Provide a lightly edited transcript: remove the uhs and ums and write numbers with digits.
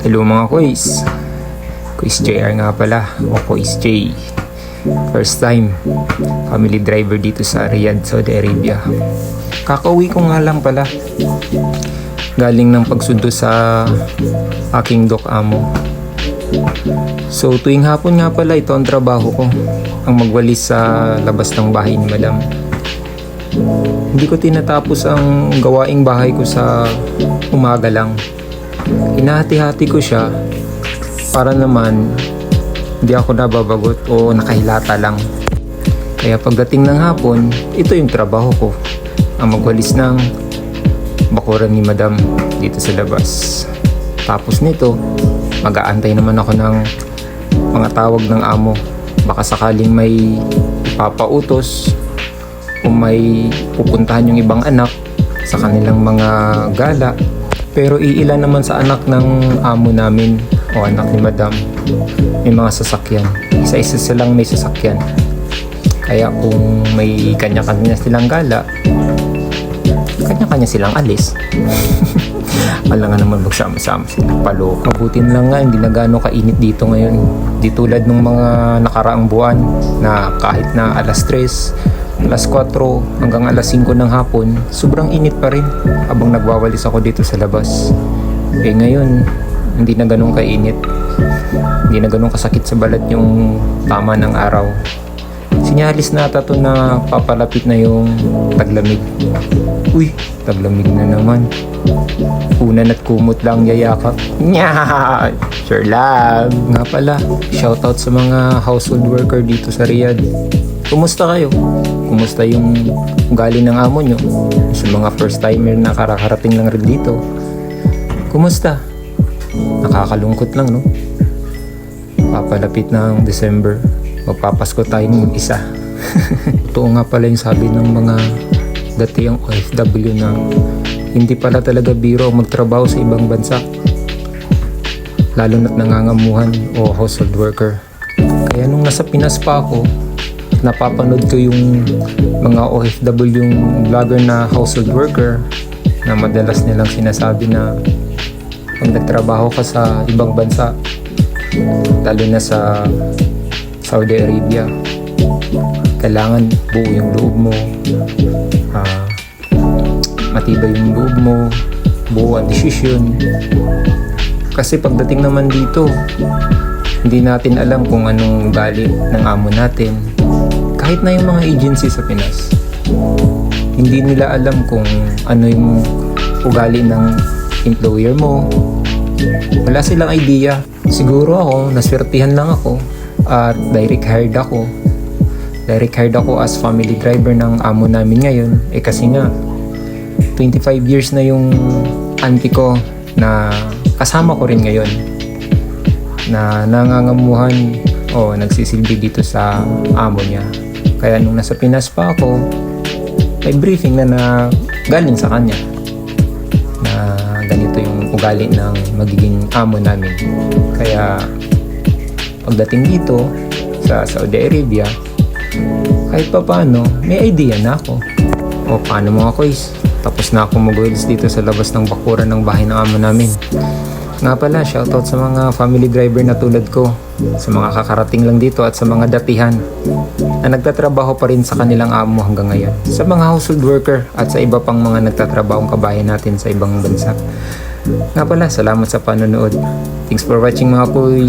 Hello mga Kois. Kois JR nga pala, o Kois J. First time family driver dito sa Riyadh, Saudi Arabia. Kakauwi ko nga lang pala, galing ng pagsundo sa aking dock amo. So tuwing hapon nga pala, ito ang trabaho ko, ang magwalis sa labas ng bahay ni madam. Hindi ko tinatapos ang gawaing bahay ko sa umaga lang. Hinahati-hati ko siya para naman hindi ako nababagot o nakahilata lang. Kaya pagdating ng hapon, ito yung trabaho ko, ang magwalis ng bakuran ni madam dito sa labas. Tapos nito, mag-aantay naman ako ng mga tawag ng amo. Baka sakaling may ipapautos o may pupuntahan yung ibang anak sa kanilang mga gala. Pero iilan naman sa anak ng amo namin o anak ni madam may mga sasakyan. Isa-isa silang may sasakyan. Kaya kung may kanya-kanya silang gala, kanya-kanya silang alis. Wala nga naman magsama-sama sila. Paloko. Mabutin lang nga, hindi na gaano kainit dito ngayon. Di tulad ng mga nakaraang buwan na kahit na alas 3, alas 4 hanggang alas 5 ng hapon, sobrang init pa rin habang nagwawalis ako dito sa labas. Eh ngayon, hindi na ganun kainit. Hindi na ganun kasakit sa balat yung tama ng araw. Sinyalis na ata to na papalapit na yung taglamig. Uy, taglamig na naman. Unan at kumot lang yayakap. Nya! Sure love. Nga pala, shoutout sa mga household worker dito sa Riyadh. Kumusta kayo? Kumusta yung ugali ng amo nyo? Sa mga first timer na karakarating lang rin dito. Kumusta? Nakakalungkot lang, no? Papalapit ng December. Magpapasko tayong isa. Totoo nga pala yung sabi ng mga datiyang OFW na hindi pala talaga biro magtrabaho sa ibang bansa. Lalo na't nangangamuhan o household worker. Kaya nung nasa Pinas pa ako, napapanood ko yung mga OFW yung vlogger na household worker na madalas nilang sinasabi na pag nagtrabaho ka sa ibang bansa, lalo na sa Saudi Arabia, kailangan buo yung loob mo, matibay yung loob mo, buo ang desisyon. Kasi pagdating naman dito, hindi natin alam kung anong ugali ng amo natin. Kahit na yung mga agency sa Pinas, hindi nila alam kung ano yung ugali ng employer mo. Wala silang idea. Siguro ako, naswertihan lang ako at direct hired ako. Direct hired ako as family driver ng amo namin ngayon. Eh kasi nga, 25 years na yung auntie ko na kasama ko rin ngayon, na nangangamuhan o nagsisilbi dito sa amo niya. Kaya nung nasa Pinas pa ako, may briefing na galing sa kanya na ganito yung ugali ng magiging amo namin. Kaya pagdating dito sa Saudi Arabia, kahit pa paano, may idea na ako. O paano mga Kois, tapos na akong mag-wheels dito sa labas ng bakuran ng bahay ng amo namin. Nga pala, shoutout sa mga family driver na tulad ko, sa mga kakarating lang dito at sa mga datihan na nagtatrabaho pa rin sa kanilang amo hanggang ngayon, sa mga household worker at sa iba pang mga nagtatrabahong kabayan natin sa ibang bansa. Nga pala, salamat sa panonood. Thanks for watching mga Kois.